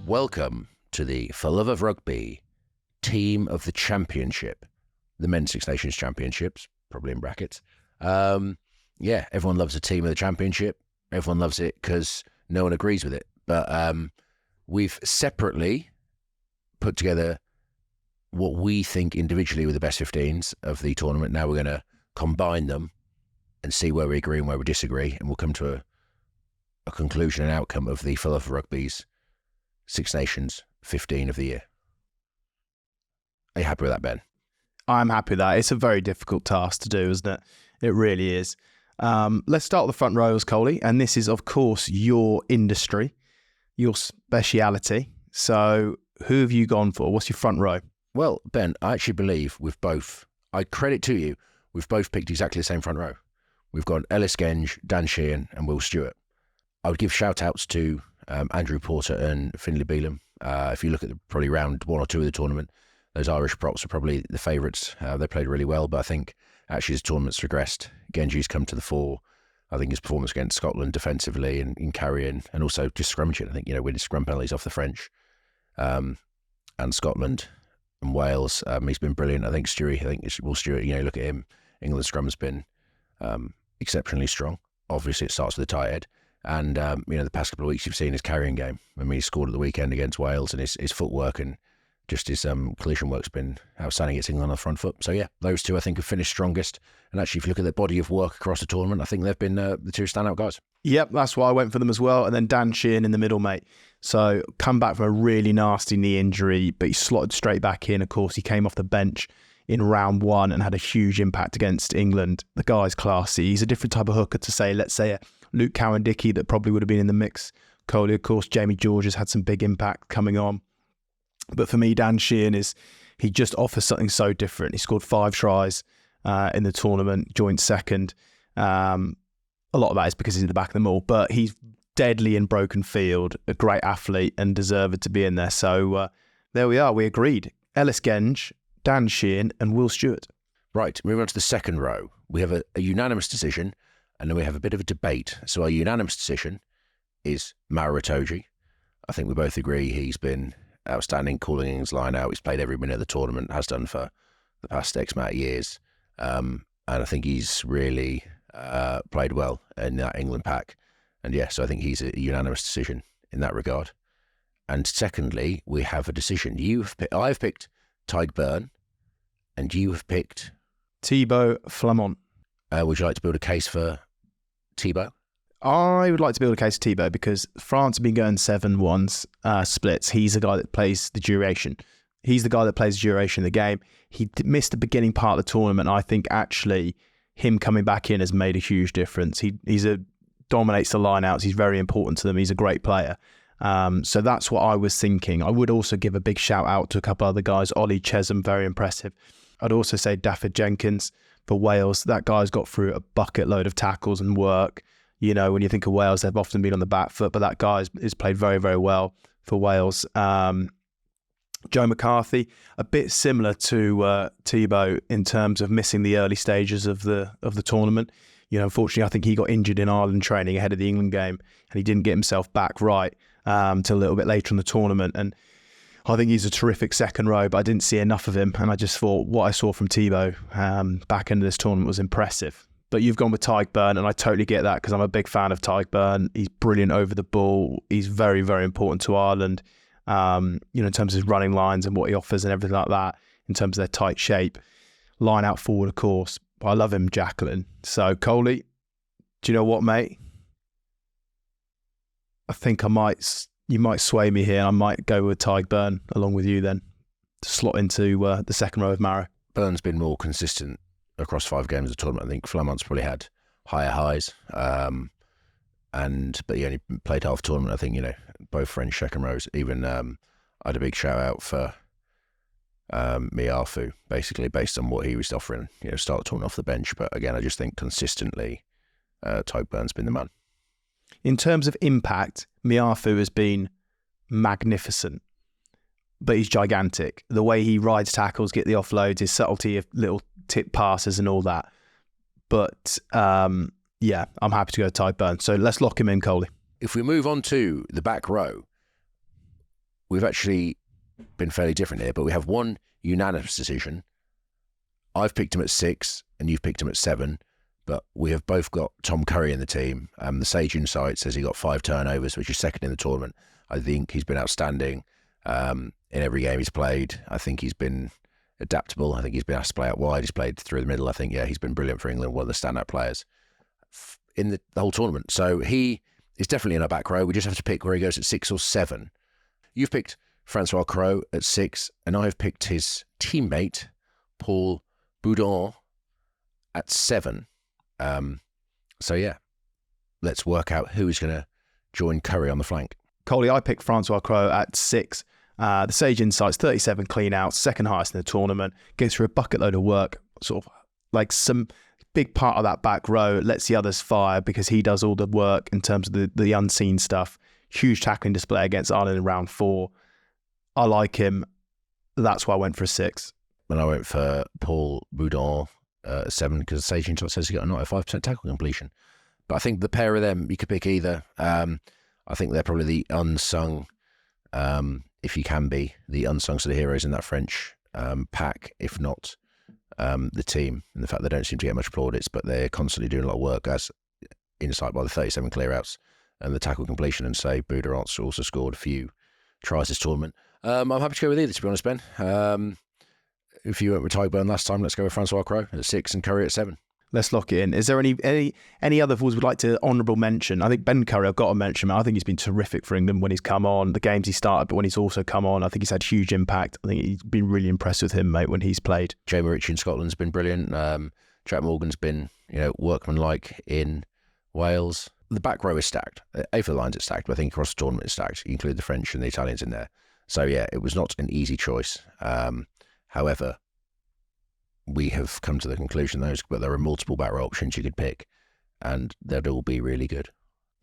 Welcome to the For Love of Rugby Team of the Championship, the Men's Six Nations Championships, probably in brackets. Everyone loves a Team of the Championship. Everyone loves it because no one agrees with it. But we've separately put together what we think individually were the best 15s of the tournament. Now we're going to combine them and see where we agree and where we disagree, and we'll come to a conclusion and outcome of the For Love of Rugby's Six Nations 15 of the year. Are you happy with that, Ben? I'm happy with that. It's a very difficult task to do, isn't it? It really is. Let's start with the front rows, Coley. And this is, of course, your industry, your speciality. So who have you gone for? What's your front row? Well, Ben, I actually believe I credit to you, we've both picked exactly the same front row. We've got Ellis Genge, Dan Sheehan and Will Stewart. I would give shout-outs to Andrew Porter and Finlay Bealham. If you look at probably round 1 or 2 of the tournament, those Irish props are probably the favourites. They played really well, but I think actually as the tournament's regressed, Genji's come to the fore. I think his performance against Scotland defensively and in carrying, and also just scrummaging. I think, winning scrum penalties off the French and Scotland and Wales. He's been brilliant. I think Will Stewart, look at him. England's scrum has been exceptionally strong. Obviously, it starts with a tight head. And, the past couple of weeks you've seen his carrying game. I mean, he scored at the weekend against Wales, and his footwork and just his collision work's been outstanding against England on the front foot. So, yeah, those two I think have finished strongest. And actually, if you look at their body of work across the tournament, I think they've been the two standout guys. Yep, that's why I went for them as well. And then Dan Sheehan in the middle, mate. So, come back from a really nasty knee injury, but he slotted straight back in. Of course, he came off the bench in round 1 and had a huge impact against England. The guy's classy. He's a different type of hooker to say, let's say, a Luke Cowan-Dickey that probably would have been in the mix. Coley, of course, Jamie George has had some big impact coming on. But for me, Dan Sheehan he just offers something so different. He scored 5 tries in the tournament, joint second. A lot of that is because he's in the back of them all, but he's deadly in broken field, a great athlete and deserved to be in there. So there we are. We agreed. Ellis Genge, Dan Sheehan and Will Stewart. Right, moving on to the second row. We have a unanimous decision, and then we have a bit of a debate. So our unanimous decision is Maro Itoje. I think we both agree he's been outstanding, calling England's line out. He's played every minute of the tournament, has done for the past X amount of years. And I think he's really played well in that England pack. And so I think he's a unanimous decision in that regard. And secondly, we have a decision. I've picked Tadhg Beirne, and you have picked Thibaut Flament. Would you like to build a case for Thibaut? I would like to build a case for Thibaut because France have been going 7-1 splits. He's the guy that plays the duration. He's the guy that plays the duration of the game. He missed the beginning part of the tournament. I think actually him coming back in has made a huge difference. He dominates the lineouts. He's very important to them. He's a great player. So that's what I was thinking. I would also give a big shout out to a couple other guys. Ollie Chesham, very impressive. I'd also say Daffyd Jenkins for Wales. That guy's got through a bucket load of tackles and work. When you think of Wales, they've often been on the back foot, but that guy has played very, very well for Wales. Joe McCarthy, a bit similar to Thibaut in terms of missing the early stages of the tournament. Unfortunately, I think he got injured in Ireland training ahead of the England game, and he didn't get himself back right till a little bit later in the tournament. And I think he's a terrific second row, but I didn't see enough of him. And I just thought what I saw from Thibaut back into this tournament was impressive. But you've gone with Tadhg Beirne, and I totally get that because I'm a big fan of Tadhg Beirne. He's brilliant over the ball. He's very, very important to Ireland, in terms of his running lines and what he offers and everything like that, in terms of their tight shape. Line out forward, of course. But I love him, Jacqueline. So, Coley, do you know what, mate? I think you might sway me here. I might go with Tadhg Beirne along with you then to slot into the second row of Maro. Beirne's been more consistent across 5 games of the tournament. I think Flament's probably had higher highs, but he only played half tournament. I think both French second rows. Even I had a big shout out for Miafu, basically based on what he was offering. Start the tournament off the bench, but again, I just think consistently, Tadhg Beirne's been the man. In terms of impact, Miafu has been magnificent. But he's gigantic. The way he rides tackles, get the offloads, his subtlety of little tip passes and all that. But I'm happy to go Tadhg Beirne. So let's lock him in, Coley. If we move on to the back row, we've actually been fairly different here, but we have one unanimous decision. I've picked him at 6 and you've picked him at 7, but we have both got Tom Curry in the team. The Sage Insight says he got 5 turnovers, which is second in the tournament. I think he's been outstanding in every game he's played. I think he's been adaptable. I think he's been asked to play out wide. He's played through the middle. I think, he's been brilliant for England, one of the standout players in the whole tournament. So he is definitely in our back row. We just have to pick where he goes at 6 or 7. You've picked Francois Crowe at 6, and I've picked his teammate, Paul Boudon, at 7. Let's work out who is going to join Curry on the flank. Coley, I picked Francois Crowe at 6. The Sage Insights, 37 clean outs, second highest in the tournament, gets through a bucket load of work, sort of like some big part of that back row, lets the others fire because he does all the work in terms of the unseen stuff. Huge tackling display against Ireland in round 4. I like him. That's why I went for a 6. And I went for Paul Boudon 7 because Sage Insight says he got a 95% tackle completion. But I think the pair of them, you could pick either. I think they're probably the unsung, if you can be, the unsung sort of heroes in that French pack, if not the team. And the fact they don't seem to get much plaudits, but they're constantly doing a lot of work, as insight by the 37 clear-outs and the tackle completion. And say Boudon also scored a few tries this tournament. I'm happy to go with either, to be honest, Ben. If you went with Tyburn last time, let's go with Francois Crowe at 6 and Curry at 7. Let's lock it in. Is there any other forwards we'd like to honourable mention? I think Ben Curry, I've got to mention him. I think he's been terrific for England when he's come on, the games he started, but when he's also come on, I think he's had huge impact. I think he's been really impressed with him, mate, when he's played. Jamie Ritchie in Scotland's been brilliant. Jack Morgan's been, workmanlike in Wales. The back row is stacked. A for the lines it's stacked, but I think across the tournament it's stacked. You include the French and the Italians in there. So it was not an easy choice. However, we have come to the conclusion but there are multiple back row options you could pick, and they'd all be really good.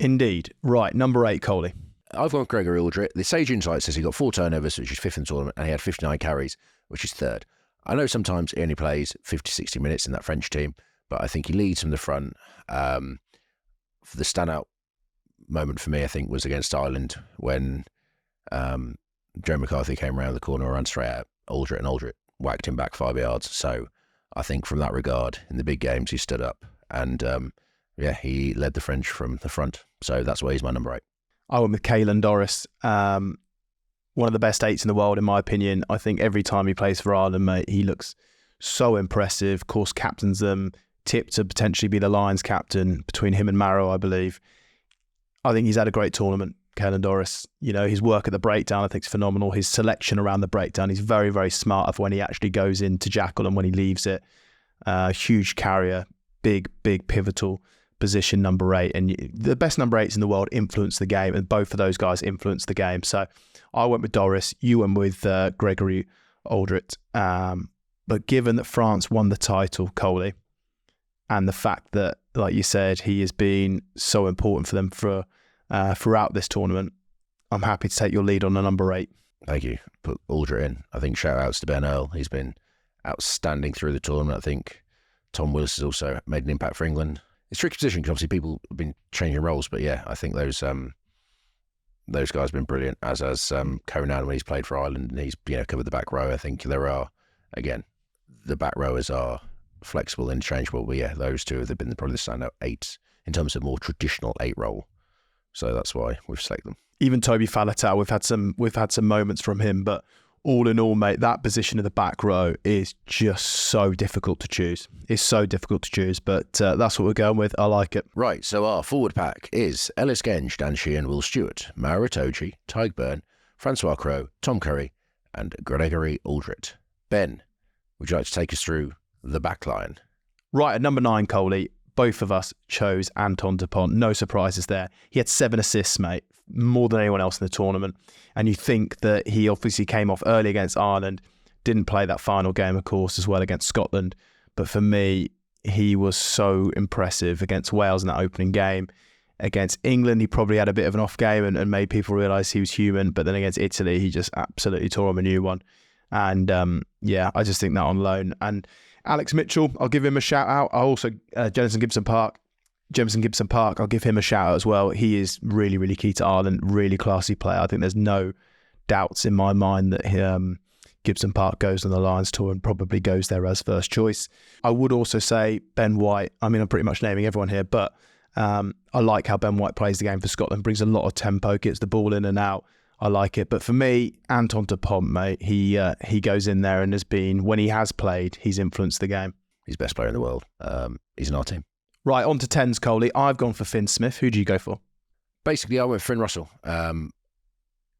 Indeed. Right, number 8, Coley. I've gone Gregory Aldrit. The Sage Insight says he got 4 turnovers, which is 5th in the tournament, and he had 59 carries, which is 3rd. I know sometimes he only plays 50, 60 minutes in that French team, but I think he leads from the front. For the standout moment for me, I think, was against Ireland when Joe McCarthy came around the corner, ran straight at Aldrit, and Aldrit whacked him back 5 yards. So I think from that regard, in the big games, he stood up and he led the French from the front. So that's why he's my number 8. I went with Caelan Doris, one of the best 8s in the world, in my opinion. I think every time he plays for Ireland, mate, he looks so impressive. Of course, captains them, tipped to potentially be the Lions captain between him and Marrow, I believe. I think he's had a great tournament, Caelan Doris. His work at the breakdown, I think, is phenomenal. His selection around the breakdown, he's very, very smart of when he actually goes into jackal and when he leaves it. Huge carrier, big pivotal position, number 8. And the best number 8s in the world influence the game, and both of those guys influence the game. So I went with Doris. You went with Gregory Aldrit. But given that France won the title, Coley, and the fact that, like you said, he has been so important for them throughout this tournament, I'm happy to take your lead on a number 8. Thank you. Put Aldrit in. I think shout outs to Ben Earl. He's been outstanding through the tournament. I think Tom Willis has also made an impact for England. It's a tricky position because obviously people have been changing roles, but I think those guys have been brilliant, as has Conan when he's played for Ireland and he's covered the back row. I think there are, again, the back rowers are flexible, interchangeable, but those two have been probably the standout 8s in terms of more traditional 8 role. So that's why we've selected them. Even Toby Faletau, we've had some moments from him, but all in all, mate, that position of the back row is just so difficult to choose. It's so difficult to choose, but that's what we're going with. I like it. Right, so our forward pack is Ellis Genge, Dan Sheehan, Will Stewart, Mauro Itoje, Tyburn, Francois Crowe, Tom Curry, and Gregory Aldrit. Ben, would you like to take us through the back line? Right, at number 9, Coley, both of us chose Antoine Dupont. No surprises there. He had 7 assists, mate, more than anyone else in the tournament. And you think that he obviously came off early against Ireland, didn't play that final game, of course, as well against Scotland. But for me, he was so impressive against Wales in that opening game. Against England, he probably had a bit of an off game and made people realise he was human. But then against Italy, he just absolutely tore him a new one. And I just think that on loan. And Alex Mitchell, I'll give him a shout out. I also, Jemison Gibson Park, I'll give him a shout out as well. He is really, really key to Ireland, really classy player. I think there's no doubts in my mind that Gibson Park goes on the Lions tour and probably goes there as first choice. I would also say Ben White. I mean, I'm pretty much naming everyone here, but I like how Ben White plays the game for Scotland, brings a lot of tempo, gets the ball in and out. I like it. But for me, Anton Dupont, mate, he goes in there and has been, when he has played, he's influenced the game. He's the best player in the world. He's in our team. Right, on to 10s, Coley. I've gone for Finn Smith. Who do you go for? Basically, I went for Finn Russell.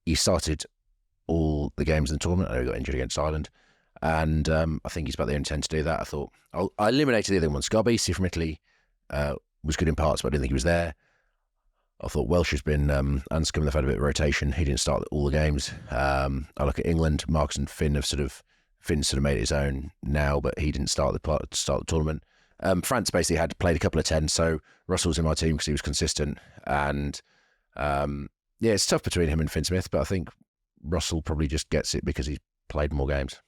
He started all the games in the tournament. I know he got injured against Ireland. And I think he's about the only 10 to do that. I thought, I eliminated the other one. Scarbisi from Italy was good in parts, but I didn't think he was there. I thought Welsh has been, and Scrum, they've had a bit of rotation. He didn't start all the games. I look at England. Marcus and Finn Finn's sort of made it his own now, but he didn't start the tournament. France basically had played a couple of 10s, so Russell's in my team because he was consistent. And it's tough between him and Finn Smith, but I think Russell probably just gets it because he's played more games.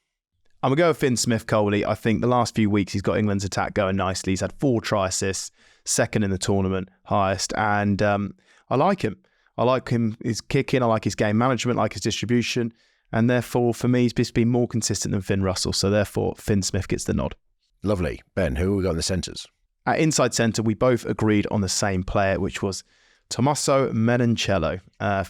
I'm going to go with Finn Smith, Coley. I think the last few weeks he's got England's attack going nicely. He's had 4 try assists, second in the tournament, highest. And I like him. I like him, his kicking. I like his game management, I like his distribution. And therefore, for me, he's just been more consistent than Finn Russell. So therefore, Finn Smith gets the nod. Lovely. Ben, who have we got in the centres? At inside centre, we both agreed on the same player, which was Tommaso Menoncello.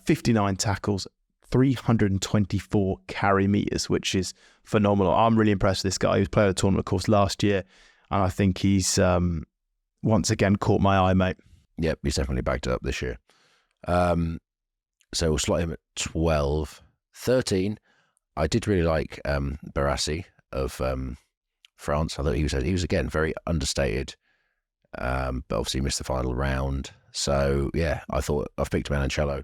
59 tackles, 324 carry metres, which is phenomenal. I'm really impressed with this guy. He was player of the tournament, of course, last year. And I think he's once again caught my eye, mate. Yep, he's definitely backed up this year. So we'll slot him at 12. 13, I did really like Barassi of France. I thought he was again very understated, but obviously missed the final round. So yeah, I thought I've picked Menoncello,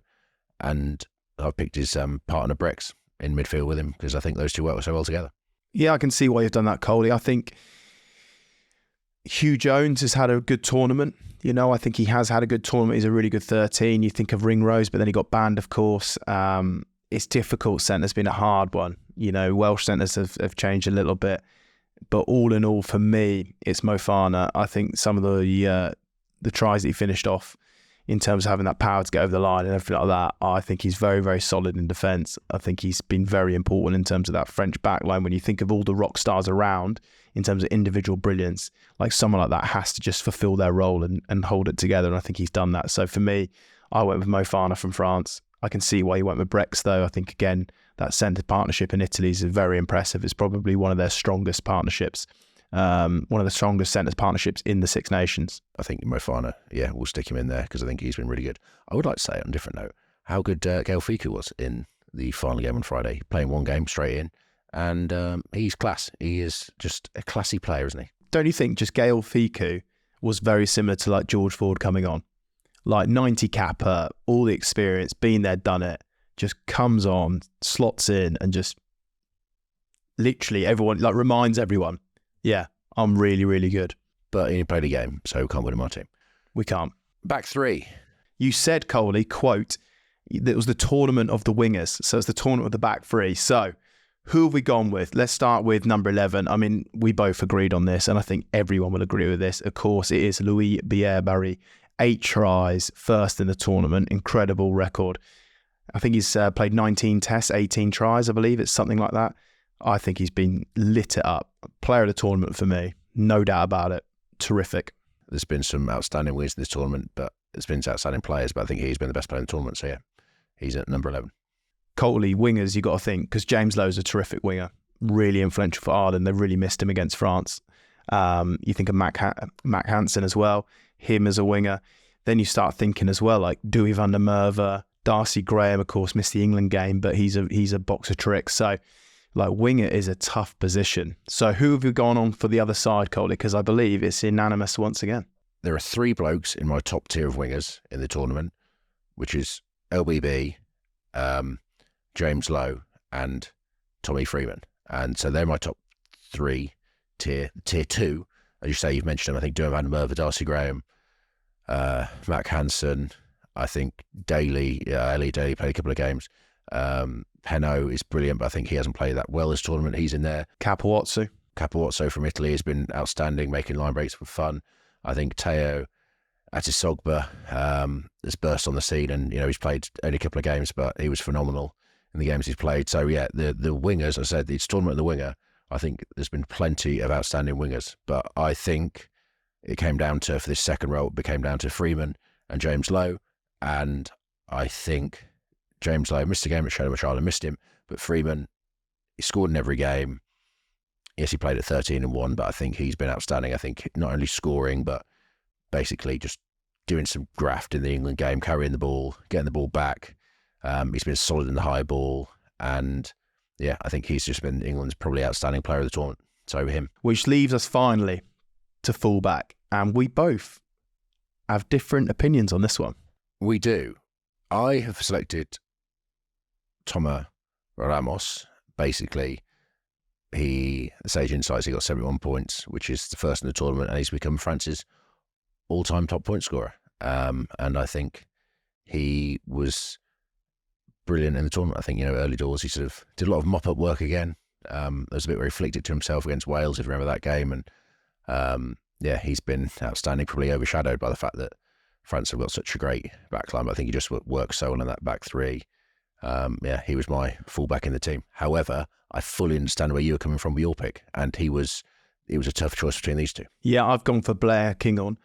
and I've picked his partner Brex in midfield with him because I think those two work so well together. Yeah, I can see why you've done that, Coley. I think Hugh Jones has had a good tournament. I think he has had a good tournament. He's a really good 13. You think of Ringrose, but then he got banned, of course. It's difficult. Centre's been a hard one. Welsh centres have changed a little bit. But all in all, for me, it's Mofana. I think some of the tries that he finished off in terms of having that power to get over the line and everything like that, I think he's very, very solid in defence. I think he's been very important in terms of that French backline. When you think of all the rock stars around in terms of individual brilliance, like someone like that has to just fulfil their role and hold it together. And I think he's done that. So for me, I went with Mofana from France. I can see why he went with Brex, though. I think, again, that centre partnership in Italy is very impressive. It's probably one of their strongest partnerships, one of the strongest centre partnerships in the Six Nations. I think Mofana, we'll stick him in there because I think he's been really good. I would like to say, on a different note, how good Gael Fiku was in the final game on Friday, playing one game straight in. And he's class. He is just a classy player, isn't he? Don't you think just Gael Fiku was very similar to like George Ford coming on? Like 90 capper, all the experience, been there, done it, just comes on, slots in, and just literally everyone, like reminds everyone, yeah, I'm really, really good. But he played a game, so we can't win him our team. We can't. Back 3. You said, Coley, quote, it was the tournament of the wingers. So it's the tournament of the back 3. So who have we gone with? Let's start with number 11. I mean, we both agreed on this, and I think everyone will agree with this. Of course, it is Louis Bierre-Barry. 8 tries, first in the tournament, incredible record. I think he's played 19 tests, 18 tries, I believe. It's something like that. I think he's been lit it up. Player of the tournament for me, no doubt about it. Terrific. There's been some outstanding wins in this tournament, but there's been outstanding players, but I think he's been the best player in the tournament. So yeah, he's at number 11. Coley, wingers, you got to think, because James Lowe's a terrific winger, really influential for Ireland. They really missed him against France. You think of Mac Hansen as well, him as a winger. Then you start thinking as well, like Dewey van der Merwe, Darcy Graham, of course, missed the England game, but he's a box of tricks. So, like, winger is a tough position. So who have you gone on for the other side, Coley? Because I believe it's unanimous once again. There are 3 blokes in my top tier of wingers in the tournament, which is LBB, James Lowe, and Tommy Freeman. And so they're my top 3 tier. Tier 2, as you say, you've mentioned them. I think Dewey van der Merwe, Darcy Graham, Mac Hansen, I think Ellie Daly played a couple of games. Peno is brilliant, but I think he hasn't played that well this tournament. He's in there. Capuozzo from Italy has been outstanding, making line breaks for fun. I think Teo Atisogba has burst on the scene, and he's played only a couple of games, but he was phenomenal. in the games he's played. So yeah, the wingers, I said, it's tournament of the winger. I think there's been plenty of outstanding wingers, but I think it came down to, for this second row, it became down to Freeman and James Lowe. And I think James Lowe missed a game at Shadow Machado, missed him, but Freeman, he scored in every game. Yes, he played at 13-1, but I think he's been outstanding. I think not only scoring, but basically just doing some graft in the England game, carrying the ball, getting the ball back. He's been solid in the high ball. And yeah, I think he's just been England's probably outstanding player of the tournament. So him. Which leaves us finally to fullback. And we both have different opinions on this one. We do. I have selected Toma Ramos. Basically, the Sage Insights, he got 71 points, which is the first in the tournament, and he's become France's all-time top point scorer. And I think he was brilliant in the tournament. I think, early doors, he sort of did a lot of mop-up work again. There was a bit where he flicked it to himself against Wales, if you remember that game. And yeah, he's been outstanding, probably overshadowed by the fact that France have got such a great backline. But I think he just worked so well in that back three. Yeah, he was my fullback in the team. However, I fully understand where you were coming from with your pick, and it was a tough choice between these two. Yeah, I've gone for Blair Kinghorn.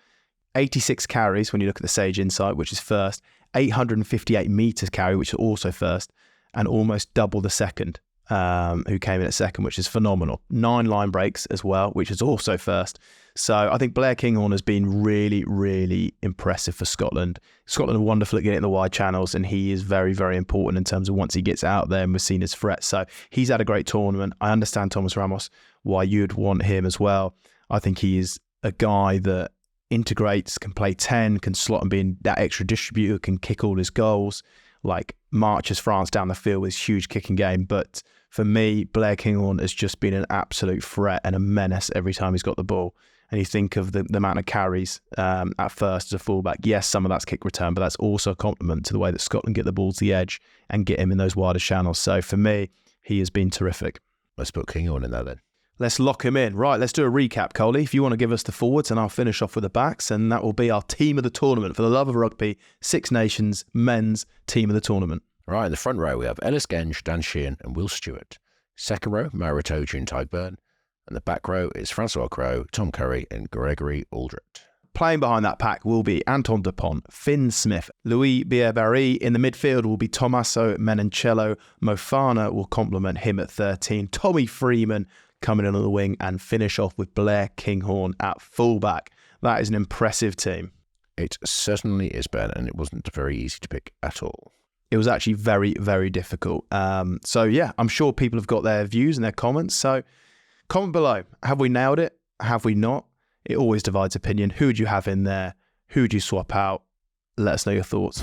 86 carries when you look at the Sage Insight, which is first. 858 metres carry, which is also first, and almost double the second, who came in at second, which is phenomenal. 9 line breaks as well, which is also first. So I think Blair Kinghorn has been really, really impressive for Scotland. Scotland are wonderful at getting in the wide channels, and he is very, very important in terms of once he gets out there and we're seen as threats. So he's had a great tournament. I understand, Thomas Ramos, why you'd want him as well. I think he is a guy that integrates, can play 10, can slot and be in that extra distributor, can kick all his goals, like marches France down the field with his huge kicking game. But for me, Blair Kinghorn has just been an absolute threat and a menace every time he's got the ball. And you think of the amount of carries at first as a fullback. Yes, some of that's kick return, but that's also a compliment to the way that Scotland get the ball to the edge and get him in those wider channels. So for me, he has been terrific. Let's put Kinghorn in there then. Let's lock him in. Right, let's do a recap, Coley. If you want to give us the forwards, and I'll finish off with the backs, and that will be our team of the tournament. For the love of rugby, Six Nations men's team of the tournament. Right, in the front row, we have Ellis Genge, Dan Sheehan and Will Stewart. Second row, Maro Itoje and Tyke Byrne. And the back row is Francois Crowe, Tom Curry and Gregory Aldred. Playing behind that pack will be Anton Dupont, Finn Smith, Louis Bier-Barry. In the midfield will be Tommaso Menoncello. Mofana will complement him at 13. Tommy Freeman coming in on the wing, and finish off with Blair Kinghorn at fullback. That is an impressive team. It certainly is, Ben, and it wasn't very easy to pick at all. It was actually very, very difficult. So yeah, I'm sure people have got their views and their comments. So comment below. Have we nailed it? Have we not? It always divides opinion. Who would you have in there? Who would you swap out? Let us know your thoughts.